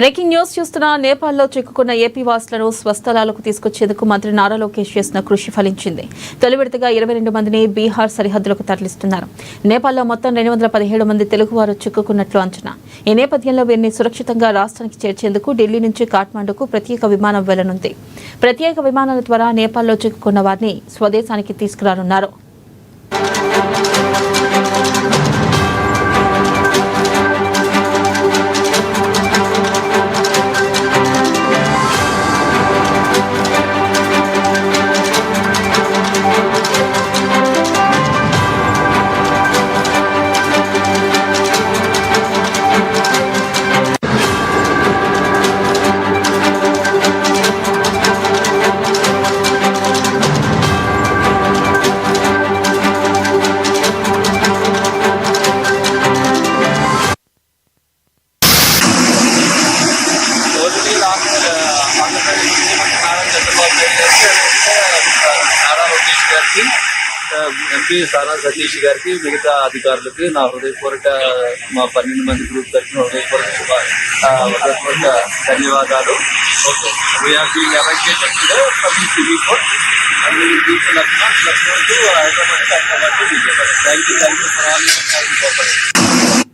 Breaking news చూస్తున్న నేపాల్లో చిక్కుకున్న ఏపీ వాసులను స్వస్థలాలకు తీసుకొచ్చేందుకు మంత్రి నారా లోకేష్ చేసిన కృషి ఫలించింది. తొలి విడతగా 22 మందిని బీహార్ సరిహద్దులకు తరలిస్తున్నారు. నేపాల్లో మొత్తం 217 మంది తెలుగువారు చిక్కుకున్నట్లు అంచనా. ఈ నేపథ్యంలో వీరిని సురక్షితంగా రాష్ట్రానికి చేర్చేందుకు ఢిల్లీ నుంచి కాఠ్మండుకు ప్రత్యేక విమానం వెళ్లనుంది. ప్రత్యేక విమానాల ద్వారా నేపాల్లో చిక్కుకున్న వారిని స్వదేశానికి తీసుకురానున్నారు. ఎంపీ సానా సతీష్ గారికి మిగతా అధికారులకి నా హృదయపూర్వక మా 12 మంది గ్రూప్ తరఫున హృదయపూర్వక ధన్యవాదాలు. We are being evacuated today from the civil court and we will reach Lucknow to Hyderabad to Vijayawada. Thank you for all your cooperation.